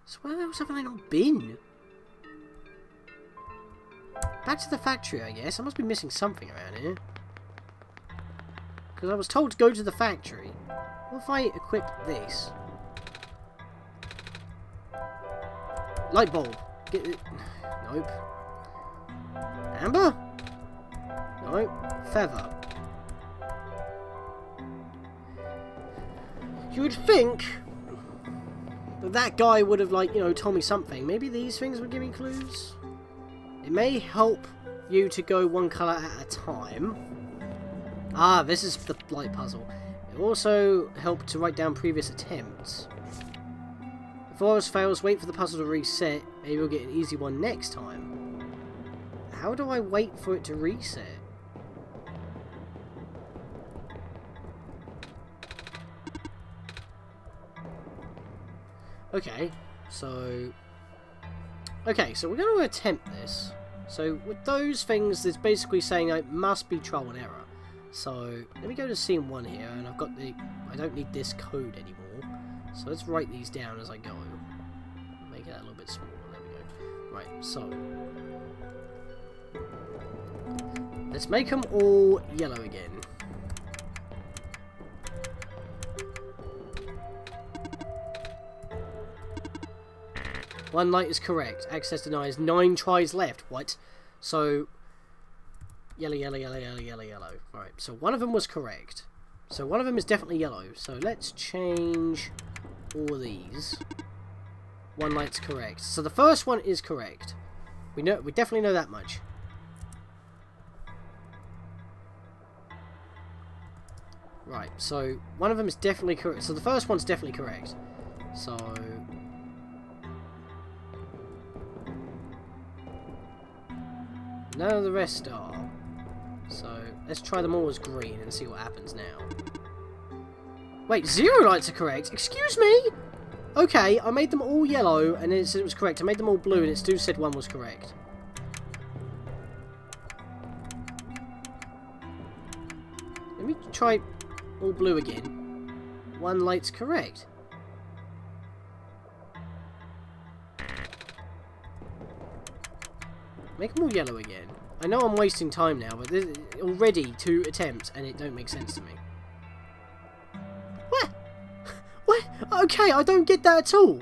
So where else have I not been? Back to the factory, I guess. I must be missing something around here. Because I was told to go to the factory. What if I equip this? Light bulb. Get it. Nope. Amber? Nope. Feather. You would think that that guy would have, like, you know, told me something. Maybe these things would give me clues? It may help you to go one colour at a time. Ah, this is the light puzzle. It will also help to write down previous attempts. If all else fails, wait for the puzzle to reset. Maybe we'll get an easy one next time. How do I wait for it to reset? Okay, so we're going to attempt this. So with those things, it's basically saying it must be trial and error. So let me go to scene 1 here, and I've got the. I don't need this code anymore. So let's write these down as I go. Make it a little bit smaller. There we go. Right. So let's make them all yellow again. One light is correct. Access denies. 9 tries left. What? So yellow, yellow, yellow, yellow, yellow, yellow. Right. So one of them was correct. So one of them is definitely yellow. So let's change all these. One light's correct. So the first one is correct. We definitely know that much. Right. So one of them is definitely correct. So the first one's definitely correct. So none of the rest are. So let's try them all as green and see what happens now. Wait, 0 lights are correct? Excuse me? Okay, I made them all yellow and it said it was correct. I made them all blue and it still said one was correct. Let me try all blue again. One light's correct. Make them all yellow again. I know I'm wasting time now, but there's already 2 attempts and it don't make sense to me. What? What? Okay, I don't get that at all.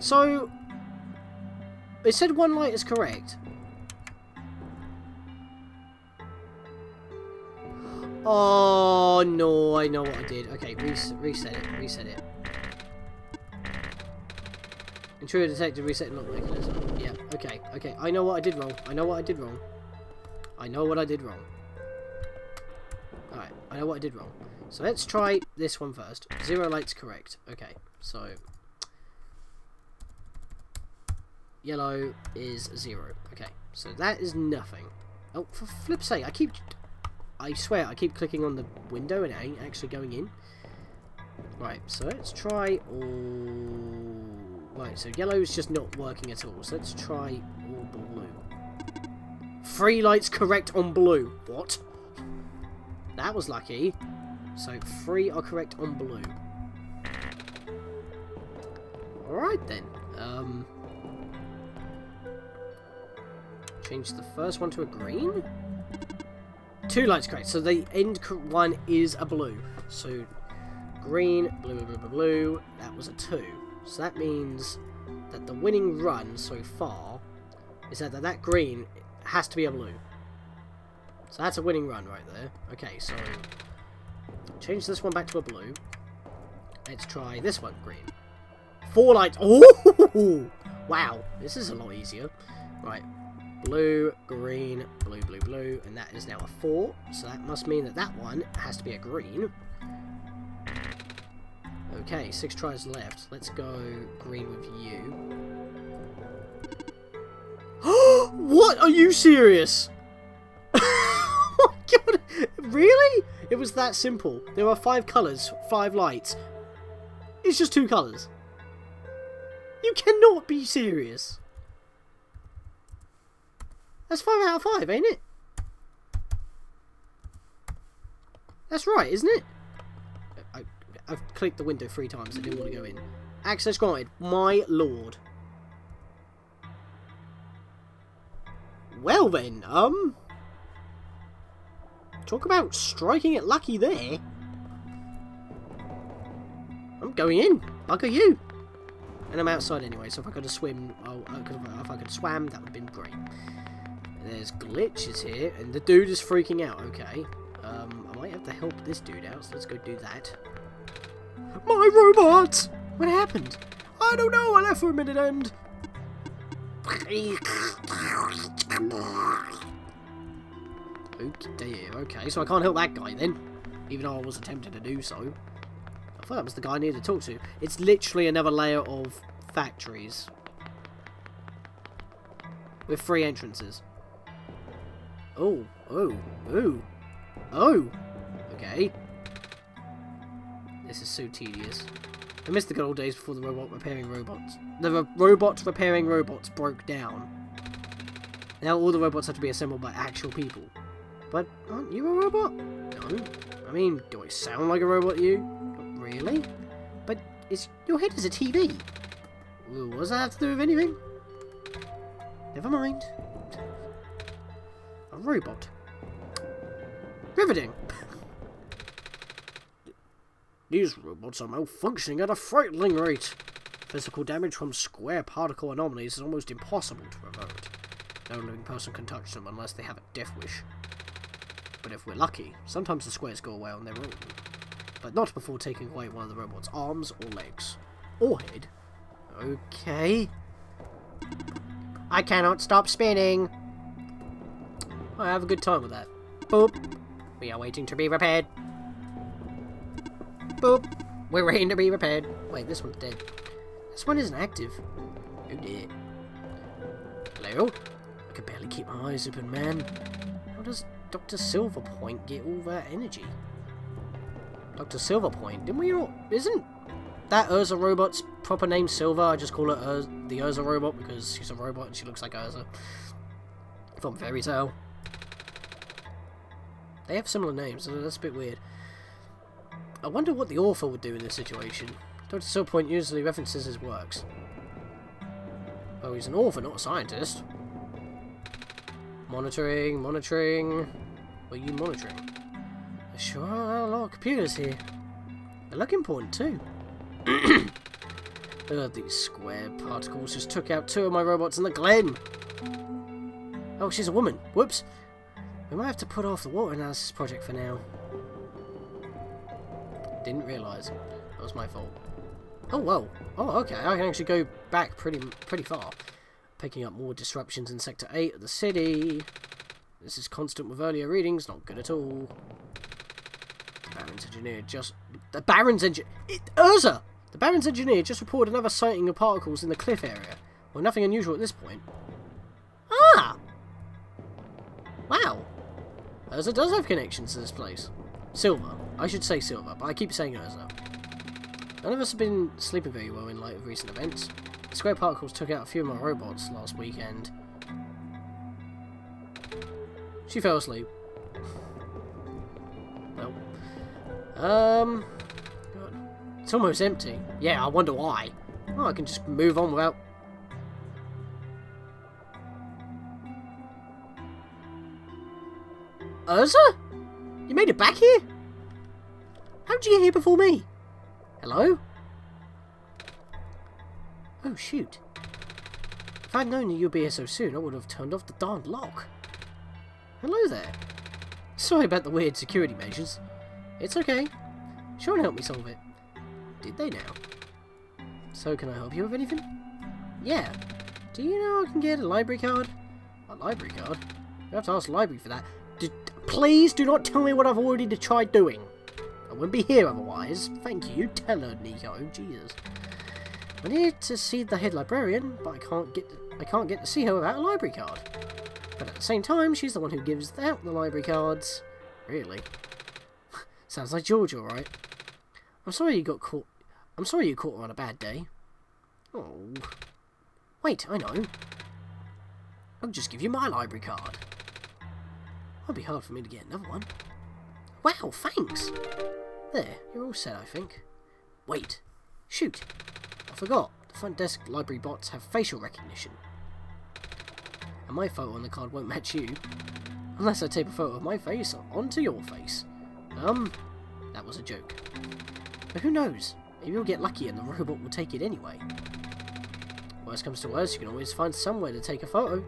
So it said one light is correct. Oh no, I know what I did. Okay, reset it. Intruder detected, reset lock mechanism. Yeah, okay. I know what I did wrong. I know what I did wrong. Alright, I know what I did wrong. So let's try this one first. 0 lights correct. Okay, so yellow is 0. Okay, so that is nothing. Oh, for flip's sake, I swear I keep clicking on the window and it ain't actually going in. Right, so let's try all. Right, so yellow is just not working at all. So let's try all blue. 3 lights correct on blue. What? That was lucky. So 3 are correct on blue. Alright then. Change the first one to a green. 2 lights correct. So the end one is a blue. So green, blue, blue, blue, blue. That was a 2. So that means that the winning run so far is that green has to be a blue. So that's a winning run right there. Okay, so change this one back to a blue. Let's try this one, green. 4 lights. Oh! Wow, this is a lot easier. Right, blue, green, blue, blue, blue, and that is now a 4. So that must mean that that one has to be a green. Okay, 6 tries left. Let's go green with you. What? Are you serious? Oh my god! Really? It was that simple. There are 5 colours, 5 lights. It's just 2 colours. You cannot be serious. That's 5 out of 5, ain't it? That's right, isn't it? I've clicked the window 3 times. I didn't want to go in. Access granted. My lord. Well then, talk about striking it lucky there. I'm going in. Bugger you. And I'm outside anyway, so if I could have swim, if I could have swam, that would have been great. There's glitches here, and the dude is freaking out. Okay, I might have to help this dude out, so let's go do that. My robot! What happened? I don't know, I left for a minute and... Okay, so I can't help that guy then, even though I was attempting to do so. I thought that was the guy I needed to talk to. It's literally another layer of factories with 3 entrances. Oh. Okay. This is so tedious. I missed the good old days before the robot repairing robots. The robot repairing robots broke down. Now all the robots have to be assembled by actual people. But aren't you a robot? No. I mean, do I sound like a robot to you? Not really. But your head is a TV. Well, what does that have to do with anything? Never mind. A robot. Riveting. These robots are malfunctioning at a frightening rate. Physical damage from square particle anomalies is almost impossible to avert. No living person can touch them unless they have a death wish. But if we're lucky, sometimes the squares go away on their own. But not before taking away one of the robot's arms or legs. Or head. Okay. I cannot stop spinning. I have a good time with that. Boop. We are waiting to be repaired. Boop. We're waiting to be repaired. Wait, this one's dead. This one isn't active. Oh dear. Hello? I can barely keep my eyes open, man. How does Dr. Silverpoint get all that energy? Dr. Silverpoint? Didn't we all... Isn't that Urza robot's proper name Silver? I just call it the Urza robot because she's a robot and she looks like Urza. From Fairy Tail. They have similar names, so that's a bit weird. I wonder what the author would do in this situation. Dr. Silverpoint usually references his works. Oh, he's an author, not a scientist. Monitoring. What are you monitoring? There sure are a lot of computers here. They look important too. These square particles just took out 2 of my robots in the glen. Oh, she's a woman. Whoops. We might have to put off the water analysis project for now. Didn't realise. That was my fault. Oh, whoa. Oh, okay. I can actually go back pretty far. Picking up more disruptions in Sector 8 of the city. This is constant with earlier readings. Not good at all. The Baron's engineer just... The Baron's engineer... Urza! The Baron's engineer just reported another sighting of particles in the cliff area. Well, nothing unusual at this point. Ah! Wow. Urza does have connections to this place. Silver. I should say Silver, but I keep saying Urza. None of us have been sleeping very well in light of recent events. The square particles took out a few of my robots last weekend. She fell asleep. Well. God. It's almost empty. Yeah, I wonder why. Oh, I can just move on without... Urza? You made it back here? How did you get here before me? Hello? Oh, shoot. If I'd known that you'd be here so soon, I would have turned off the darned lock. Hello there. Sorry about the weird security measures. It's okay. Sean helped me solve it. Did they now? So, can I help you with anything? Yeah. Do you know I can get a library card? A library card? You have to ask the library for that. Please do not tell me what I've already tried doing. I wouldn't be here otherwise. Thank you. Tell her, Niko. Jesus. I need to see the head librarian, but I can't get to see her without a library card. But at the same time, she's the one who gives out the library cards. Really? Sounds like George, alright. I'm sorry you got caught. I'm sorry you caught her on a bad day. Oh. Wait, I know. I'll just give you my library card. It'll be hard for me to get another one. Wow, thanks! There, you're all set, I think. Wait. Shoot. I forgot. The front desk library bots have facial recognition. And my photo on the card won't match you. Unless I tape a photo of my face onto your face. That was a joke. But who knows? Maybe you'll get lucky and the robot will take it anyway. Worst comes to worst, you can always find somewhere to take a photo.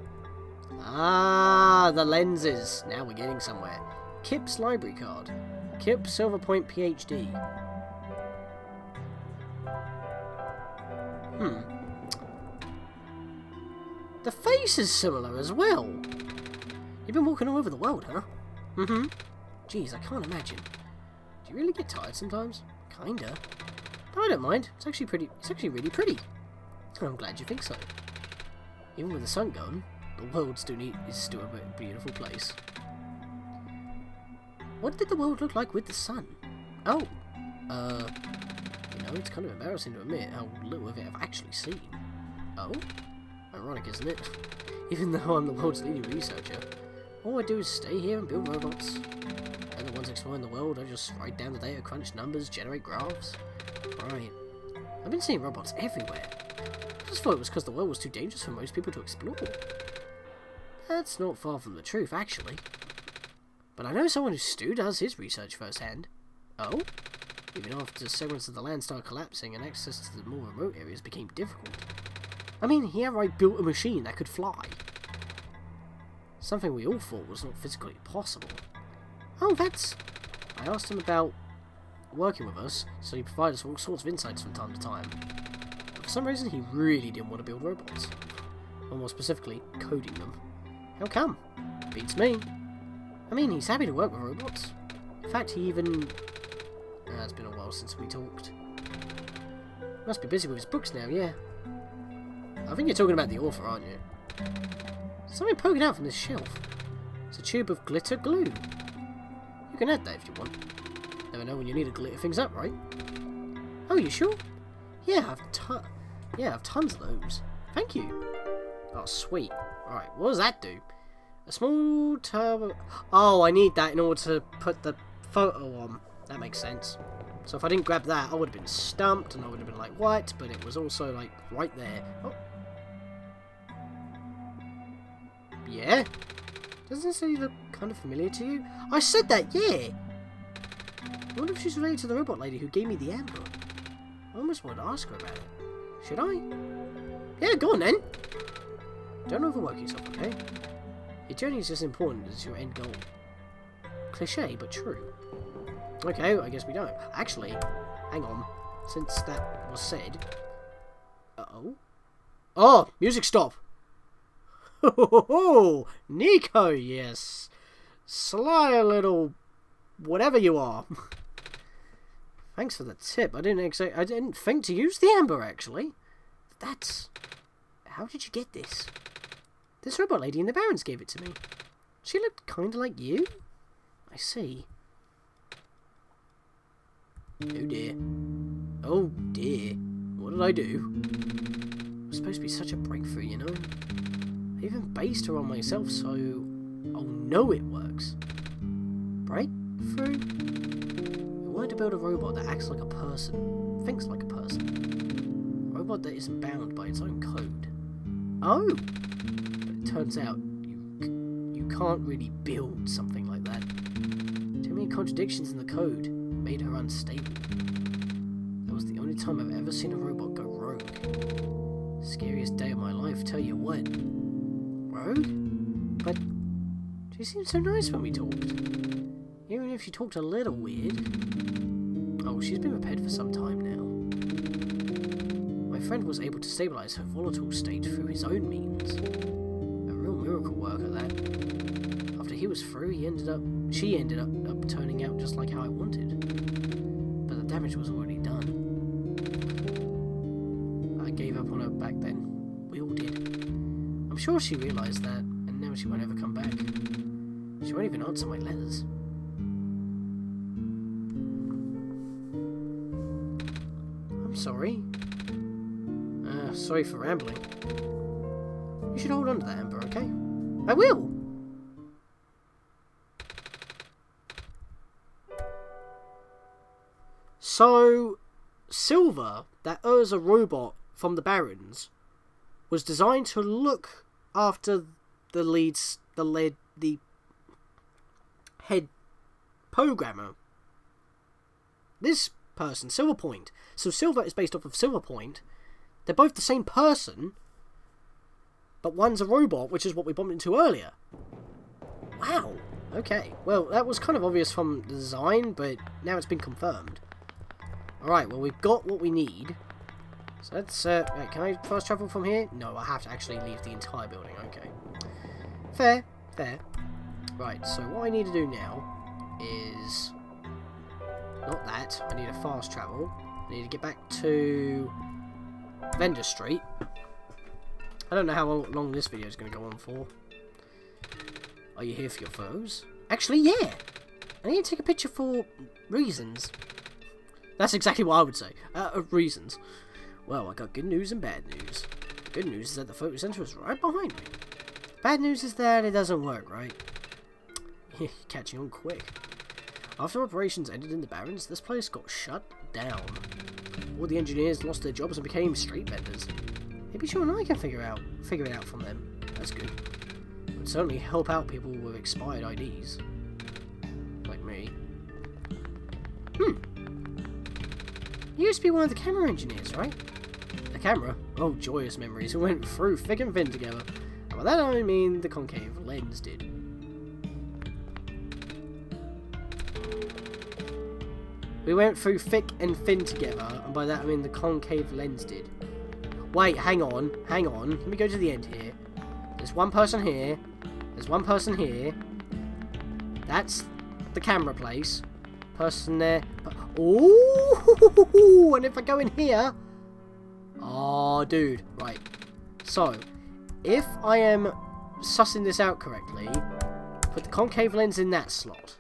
Ah, the lenses. Now we're getting somewhere. Kip's library card. Kip Silverpoint PhD. The face is similar as well. You've been walking all over the world, huh? Geez, I can't imagine. Do you really get tired sometimes? Kinda. But I don't mind. It's actually really pretty. I'm glad you think so. Even with the sun gone, the world is still a beautiful place. What did the world look like with the sun? Oh, you know, it's kind of embarrassing to admit how little of it I've actually seen. Oh? Ironic, isn't it? Even though I'm the world's leading researcher, all I do is stay here and build robots. They're the ones exploring the world. I just write down the data, crunch numbers, generate graphs. Right. I've been seeing robots everywhere. I just thought it was because the world was too dangerous for most people to explore. That's not far from the truth, actually. But I know someone who still does his research firsthand. Oh? Even after segments of the land started collapsing and access to the more remote areas became difficult. I mean, he outright built a machine that could fly. Something we all thought was not physically possible. Oh, that's... I asked him about working with us, so he provided us all sorts of insights from time to time. But for some reason, he really didn't want to build robots. Or more specifically, coding them. How come? Beats me. I mean, he's happy to work with robots. In fact, he even... it's been a while since we talked. Must be busy with his books now, yeah. I think you're talking about the author, aren't you? Something poking out from this shelf. It's a tube of glitter glue. You can add that if you want. Never know when you need to glitter things up, right? Oh, you sure? Yeah, I've tons of those. Thank you. Oh, sweet. Alright, what does that do? A small turbo... Oh, I need that in order to put the photo on. That makes sense. So if I didn't grab that, I would have been stumped, and I would have been like, what? But it was also, like, right there. Oh. Yeah? Doesn't this look kind of familiar to you? I said that, yeah! I wonder if she's related to the robot lady who gave me the amber. I almost wanted to ask her about it. Should I? Yeah, go on then! Don't overwork yourself, okay? Your journey is as important as your end goal. Cliche, but true. Okay, I guess we don't. Actually, hang on. Since that was said... Uh-oh. Oh! Music stop! Ho, Niko, yes. Sly little... whatever you are. Thanks for the tip. I didn't think to use the amber, actually. That's... How did you get this? This robot lady in the Barrens gave it to me. She looked kind of like you. I see. Oh dear. Oh dear. What did I do? It was supposed to be such a breakthrough, you know? I even based her on myself, so I'll know it works. Breakthrough? I wanted to build a robot that acts like a person, thinks like a person. A robot that isn't bound by its own code. Oh! But it turns out you can't really build something like that. Too many contradictions in the code made her unstable. That was the only time I've ever seen a robot go rogue. Scariest day of my life, tell you what. Rogue? But she seemed so nice when we talked. Even if she talked a little weird. Oh, she's been repaired for some time now. My friend was able to stabilize her volatile state through his own means. A real miracle work at that. After he was through, she ended up turning out just like how I wanted. But the damage was already done. I gave up on her back then. We all did. I'm sure she realized that, and now she won't ever come back. She won't even answer my letters. I'm sorry. Sorry for rambling. You should hold on to that, Amber, okay? I will! So, Silver, that Urza robot from the Barons, was designed to look after the head programmer. This person, Silverpoint. So Silver is based off of Silverpoint. They're both the same person, but one's a robot, which is what we bumped into earlier. Wow. Okay. Well, that was kind of obvious from the design, but now it's been confirmed. Alright, well, we've got what we need. So let's, wait, can I fast travel from here? No, I have to actually leave the entire building. Okay. Fair. Fair. Right, so what I need to do now is... not that. I need a fast travel. I need to get back to Vendor Street. I don't know how long this video is going to go on for. Are you here for your photos? Actually, yeah. I need to take a picture for reasons. That's exactly what I would say. Reasons. Well, I got good news and bad news. The good news is that the photo center is right behind me. Bad news is that it doesn't work, right? Catching on quick. After operations ended in the Barrens, this place got shut down. All the engineers lost their jobs and became street vendors. Maybe Sean and I can figure it out from them. That's good. It would certainly help out people with expired IDs. Like me. You used to be one of the camera engineers, right? The camera? Oh, joyous memories. We went through thick and thin together. And by that I mean the concave lens did. We went through thick and thin together, and by that I mean the concave lens did. Wait, hang on. Let me go to the end here. There's one person here. There's one person here. That's the camera place. Person there. Ooh! And if I go in here... oh, dude. Right. So, if I am sussing this out correctly, put the concave lens in that slot.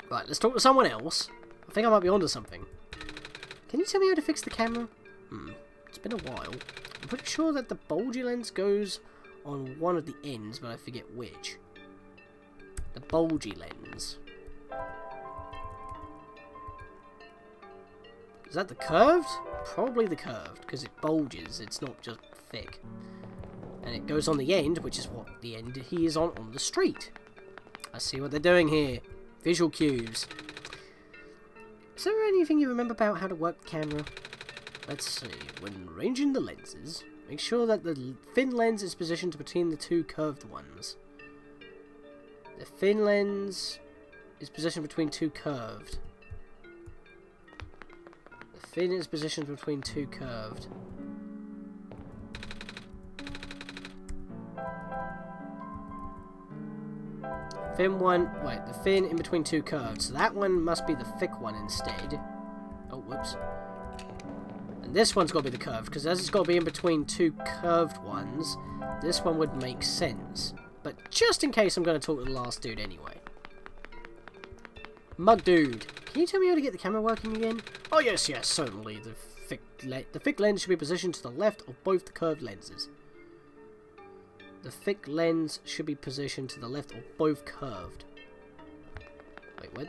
Right, let's talk to someone else. I think I might be onto something. Can you tell me how to fix the camera? It's been a while. I'm pretty sure that the bulgy lens goes on one of the ends, but I forget which. The bulgy lens. Is that the curved? Probably the curved, because it bulges, it's not just thick. And it goes on the end, which is what the end he is on the street. I see what they're doing here. Visual cues. Is there anything you remember about how to work the camera? Let's see. When arranging the lenses, make sure that the thin lens is positioned between the two curved ones. The thin lens is positioned between two curved. The thin is positioned between two curved. Thin one, wait, the thin in between two curved. So that one must be the thick one instead. Oh, whoops. And this one's got to be the curved, because as it's got to be in between two curved ones, this one would make sense. But just in case, I'm going to talk to the last dude anyway. Mug dude, can you tell me how to get the camera working again? Oh yes, certainly. The thick lens should be positioned to the left of both the curved lenses. The thick lens should be positioned to the left of both curved. Wait, what?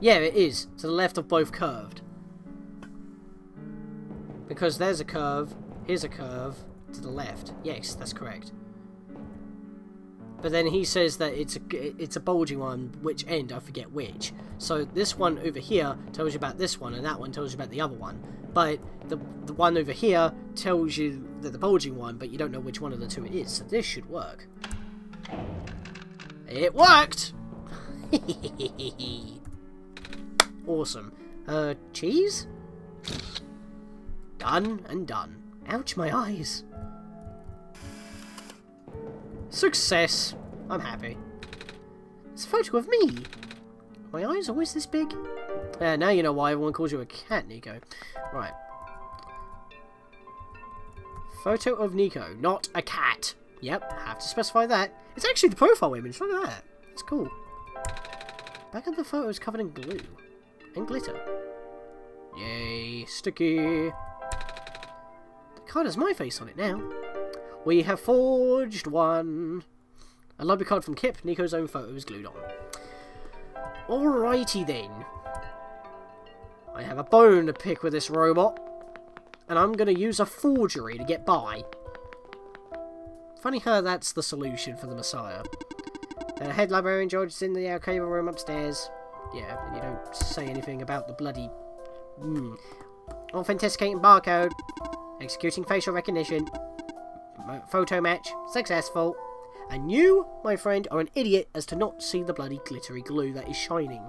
Yeah, it is. To the left of both curved. Because there's a curve, here's a curve, to the left. Yes, that's correct. But then he says that it's a bulgy one, which end, I forget which. So this one over here tells you about this one, and that one tells you about the other one. But the one over here tells you that the bulging one, but you don't know which one of the two it is. So this should work. It worked! Awesome. Cheese? Done and done. Ouch, my eyes. Success. I'm happy. It's a photo of me. My eyes always this big? Now you know why everyone calls you a cat, Niko. Right. Photo of Niko, not a cat. Yep, have to specify that. It's actually the profile image, look at that. It's cool. Back of the photo is covered in glue. And glitter. Yay, sticky. The card has my face on it now. We have forged one. A library card from Kip. Niko's own photo is glued on. Alrighty then. I have a bone to pick with this robot. And I'm going to use a forgery to get by. Funny how that's the solution for the Messiah. The head librarian George is in the archival room upstairs. Yeah, and you don't say anything about the bloody... Authenticating barcode. Executing facial recognition. Photo match. Successful. And you, my friend, are an idiot as to not see the bloody glittery glue that is shining.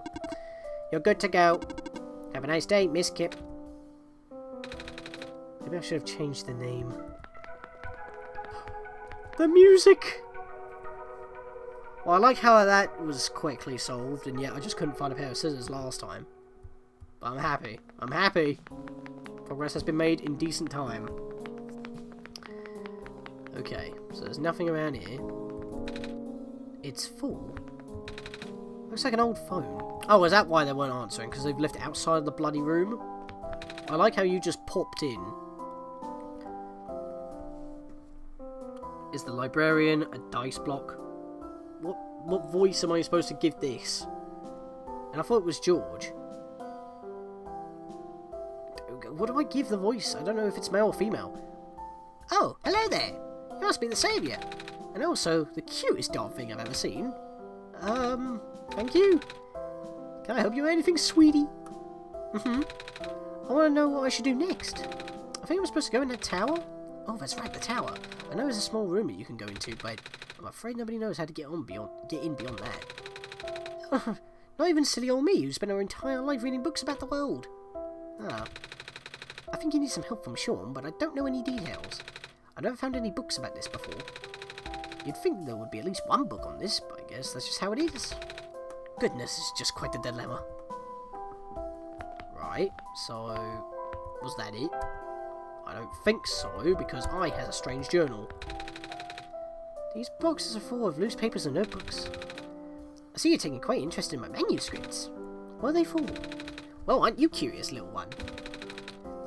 You're good to go. Have a nice day, Miss Kip. Maybe I should have changed the name. The music! Well, I like how that was quickly solved, and yet I just couldn't find a pair of scissors last time. But I'm happy. I'm happy. Progress has been made in decent time. Okay, so there's nothing around here. It's full. Looks like an old phone. Oh, is that why they weren't answering? Because they've left it outside of the bloody room? I like how you just popped in. Is the librarian a dice block? What voice am I supposed to give this? And I thought it was George. What do I give the voice? I don't know if it's male or female. Oh, hello there. You must be the saviour. And also, the cutest dog thing I've ever seen. Thank you. Can I help you with anything, sweetie? I want to know what I should do next. I think I'm supposed to go in that tower. Oh, that's right, the tower. I know there's a small room that you can go into, but I'm afraid nobody knows how to get in beyond that. Not even silly old me, who spent her entire life reading books about the world. I think you need some help from Sean, but I don't know any details. I've never found any books about this before. You'd think there would be at least one book on this, but I guess that's just how it is. Goodness, it's just quite the dilemma. Right, so... was that it? I don't think so, because I has a strange journal. These boxes are full of loose papers and notebooks. I see you're taking quite interest in my manuscripts. What are they for? Well, aren't you curious, little one?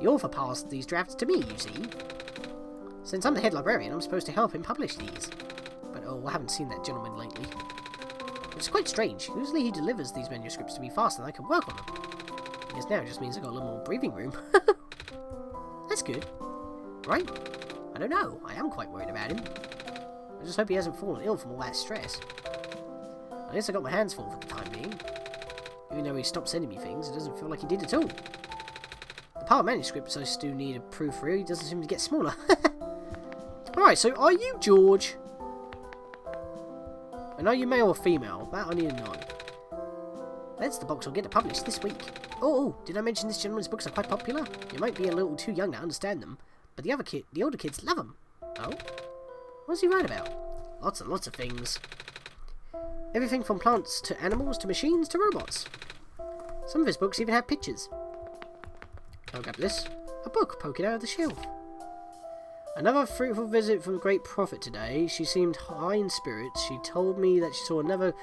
The author passed these drafts to me, you see. Since I'm the head librarian, I'm supposed to help him publish these. But, oh, I haven't seen that gentleman lately. Which is quite strange. Usually he delivers these manuscripts to me faster than I can work on them. I guess now it just means I've got a little more breathing room. That's good. Right? I don't know. I am quite worried about him. I just hope he hasn't fallen ill from all that stress. I guess I got my hands full for the time being. Even though he stopped sending me things, it doesn't feel like he did at all. The pile of manuscripts I still need a proofread doesn't seem to get smaller. Alright, so are you George? And are you male or female? That I need to know. That's the box I'll get to publish this week. Oh, did I mention this gentleman's books are quite popular? You might be a little too young to understand them, but the older kids love them. Oh? What's he write about? Lots and lots of things. Everything from plants to animals to machines to robots. Some of his books even have pictures. Can I grab this? A book poking out of the shelf. Another fruitful visit from the Great Prophet today. She seemed high in spirits. She told me that she saw another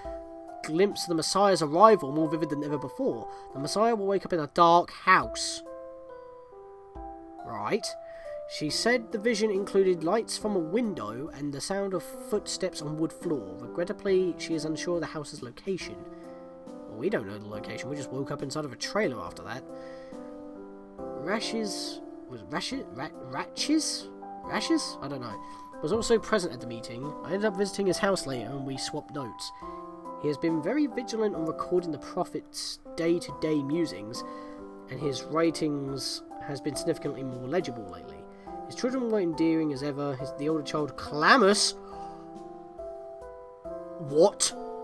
glimpse of the Messiah's arrival more vivid than ever before. The Messiah will wake up in a dark house. Right. She said the vision included lights from a window and the sound of footsteps on wood floor. Regrettably, she is unsure of the house's location. Well, we don't know the location. We just woke up inside of a trailer after that. Rashes? I don't know. Was also present at the meeting. I ended up visiting his house later and we swapped notes. He has been very vigilant on recording the Prophet's day-to-day musings, and his writings has been significantly more legible lately. His children were endearing as ever. The older child, Calamus,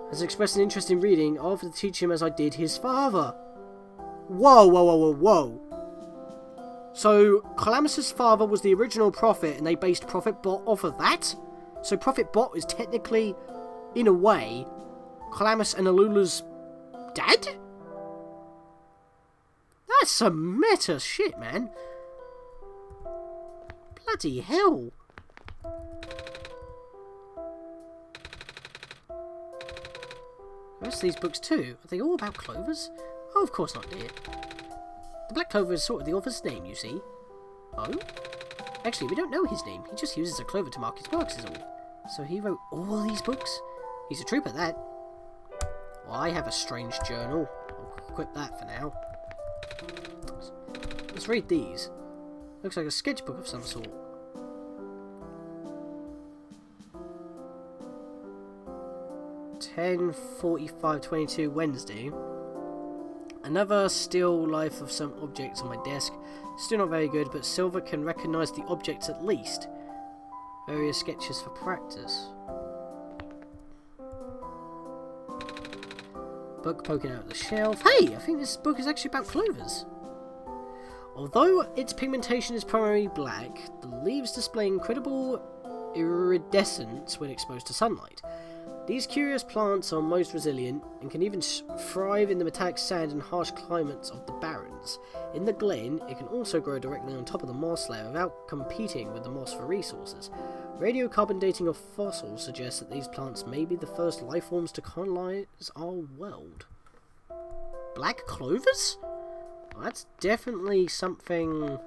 has expressed an interest in reading. I'll offer to teach him as I did his father. Whoa. So, Calamus's father was the original Prophet, and they based Prophet-Bot off of that? So Prophet-Bot is technically, in a way, Calamus and Alula's dad? That's some meta shit, man. Bloody hell. The rest of these books too, are they all about clovers? Oh, of course not, dear. The black clover is sort of the author's name, you see. Oh? Actually, we don't know his name. He just uses a clover to mark his works, is all. So he wrote all these books? He's a trooper, that. Well, I have a strange journal. I'll equip that for now. Let's read these. Looks like a sketchbook of some sort. (10:45:22) Wednesday. Another still life of some objects on my desk. Still not very good, but Silver can recognise the objects at least. Various sketches for practice. Book poking out of the shelf. Hey, I think this book is actually about clovers. Although its pigmentation is primarily black, the leaves display incredible iridescence when exposed to sunlight. These curious plants are most resilient and can even thrive in the metallic sand and harsh climates of the barrens. In the glen, it can also grow directly on top of the moss layer without competing with the moss for resources. Radiocarbon dating of fossils suggests that these plants may be the first life forms to colonize our world. Black clovers? Well, that's definitely something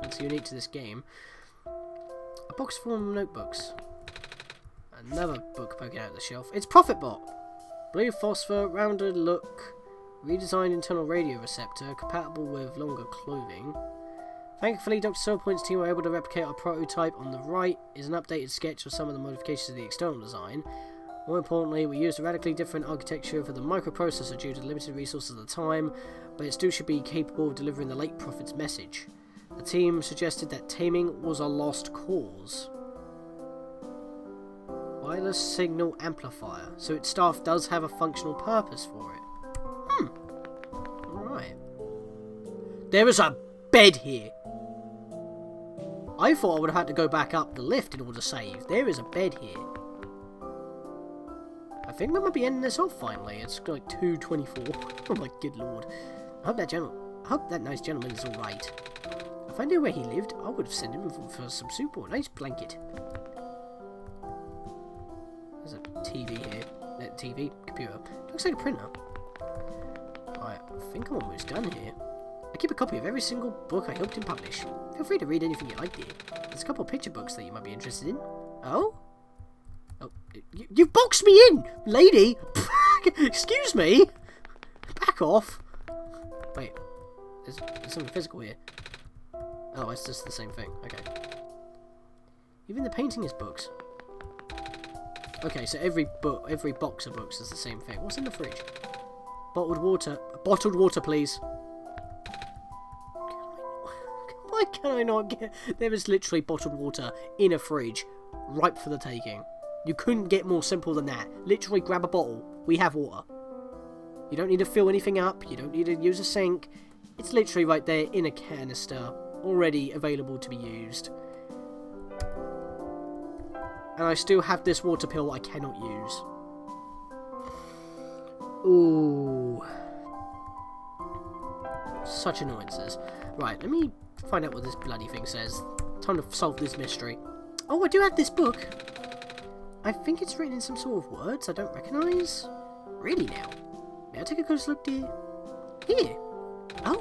that's unique to this game. A box full of notebooks. Another book poking out of the shelf. It's Profit-Bot. Blue phosphor, rounded look, redesigned internal radio receptor, compatible with longer clothing. Thankfully, Dr. Silverpoint's team were able to replicate our prototype. On the right is an updated sketch of some of the modifications of the external design. More importantly, we used a radically different architecture for the microprocessor due to limited resources at the time, but it still should be capable of delivering the late prophet's message. The team suggested that taming was a lost cause. Wireless signal amplifier, so its staff does have a functional purpose for it. Alright. There is a bed here. I thought I would have had to go back up the lift in order to save. There is a bed here. I think we might be ending this off finally. It's like 2:24. Oh my good lord. I hope that nice gentleman is alright. If I knew where he lived, I would have sent him for some soup or a nice blanket. There's a TV here. TV, computer. Looks like a printer. Right, I think I'm almost done here. I keep a copy of every single book I helped him publish. Feel free to read anything you like, dear. There's a couple of picture books that you might be interested in. Oh? Oh, you boxed me in, lady! Excuse me! Back off! Wait, there's something physical here. Oh, it's just the same thing. Okay. Even the painting is books. Okay, so every box of books is the same thing. What's in the fridge? Bottled water. Bottled water, please. Why can I not get... There is literally bottled water in a fridge, ripe for the taking. You couldn't get more simple than that. Literally grab a bottle. We have water. You don't need to fill anything up. You don't need to use a sink. It's literally right there in a canister, already available to be used. And I still have this water pill I cannot use. Ooh. Such annoyances. Right, let me find out what this bloody thing says. Time to solve this mystery. Oh, I do have this book. I think it's written in some sort of words I don't recognise. Really now? May I take a close look, dear? Here. Oh.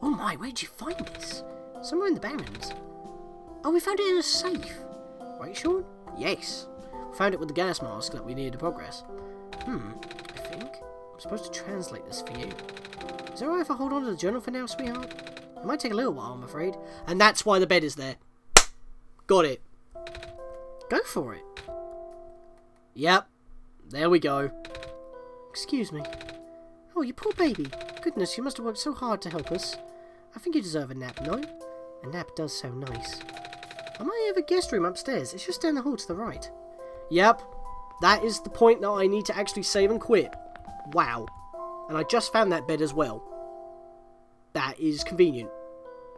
Oh my, where'd you find this? Somewhere in the Barrens. Oh, we found it in a safe. Right, Sean? Yes. We found it with the gas mask that we needed to progress. I think I'm supposed to translate this for you. Is it alright if I hold on to the journal for now, sweetheart? It might take a little while, I'm afraid. And that's why the bed is there. Got it. Go for it. Yep. There we go. Excuse me. Oh, you poor baby. Goodness, you must have worked so hard to help us. I think you deserve a nap, no? A nap does sound nice. I might have a guest room upstairs. It's just down the hall to the right. Yep. That is the point that I need to actually save and quit. Wow. And I just found that bed as well. That is convenient.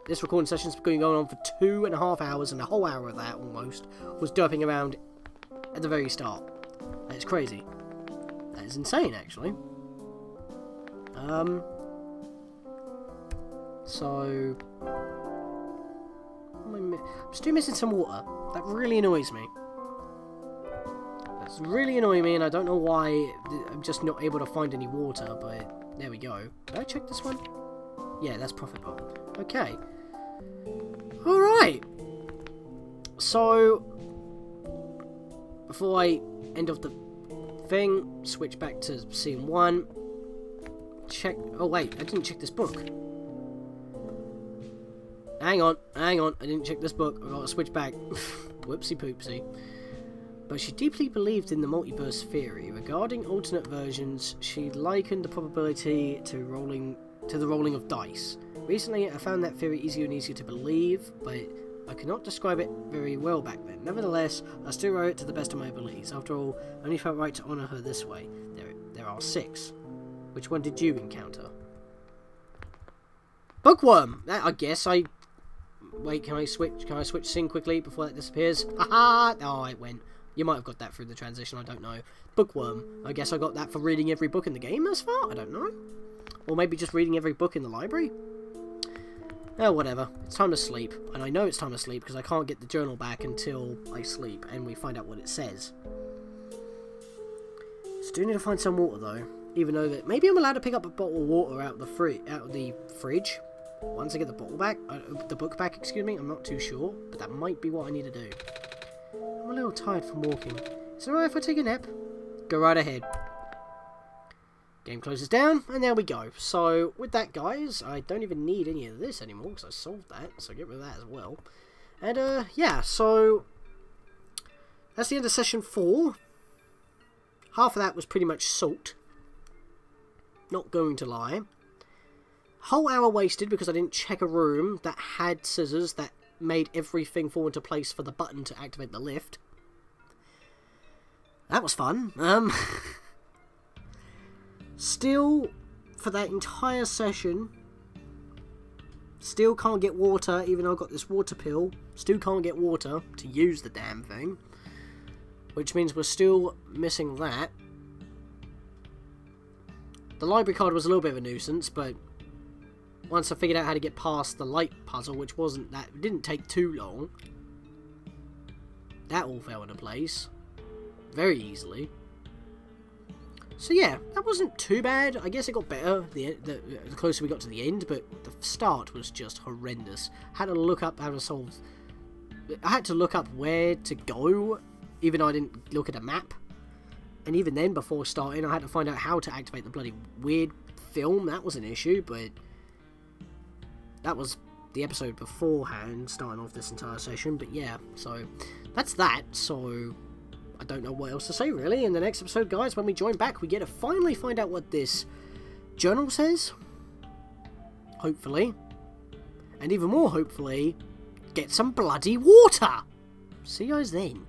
This recording session's been going on for 2.5 hours, and a whole hour of that, almost, was derping around at the very start. That is crazy. That is insane, actually. So... I'm still missing some water. That really annoys me. That's really annoying me, and I don't know why I'm just not able to find any water, but there we go. Did I check this one? Yeah, that's Profit-Bot. Okay. Alright. So, before I end off the thing. Switch back to scene 1. Check... Oh, wait. I didn't check this book. Hang on. I didn't check this book. I've got to switch back. Whoopsie poopsie. But she deeply believed in the multiverse theory. Regarding alternate versions, she likened the probability to the rolling of dice. Recently, I found that theory easier and easier to believe, but I could not describe it very well back then. Nevertheless, I still wrote it to the best of my abilities. After all, I only felt right to honour her this way. There are 6. Which one did you encounter? Bookworm! I guess I... Wait, can I switch scene quickly before that disappears? Haha! Oh, it went. You might have got that through the transition, I don't know. Bookworm. I guess I got that for reading every book in the game thus far? I don't know. Or maybe just reading every book in the library? Oh, whatever. It's time to sleep. And I know it's time to sleep because I can't get the journal back until I sleep and we find out what it says. Still need to find some water though. Even though that maybe I'm allowed to pick up a bottle of water out of the fridge once I get the bottle back, the book back, excuse me. I'm not too sure, but that might be what I need to do. I'm a little tired from walking. Is it alright if I take a nap? Go right ahead. Game closes down, and there we go. So, with that, guys, I don't even need any of this anymore, because I solved that, so get rid of that as well. And, yeah, so, that's the end of session 4. Half of that was pretty much salt. Not going to lie. Whole hour wasted because I didn't check a room that had scissors that made everything fall into place for the button to activate the lift. That was fun. Still, for that entire session, still can't get water, even though I've got this water pill. Still can't get water to use the damn thing. Which means we're still missing that. The library card was a little bit of a nuisance, but once I figured out how to get past the light puzzle, which wasn't that, it didn't take too long, that all fell into place very easily. So yeah, that wasn't too bad. I guess it got better the closer we got to the end, but the start was just horrendous. Had to look up how to solve. I had to look up where to go, even though I didn't look at a map. And even then, before starting, I had to find out how to activate the bloody weird film. That was an issue, but that was the episode beforehand, starting off this entire session. But yeah, so that's that. So I don't know what else to say, really. In the next episode, guys, when we join back, we get to finally find out what this journal says. Hopefully. And even more hopefully, get some bloody water. See you guys then.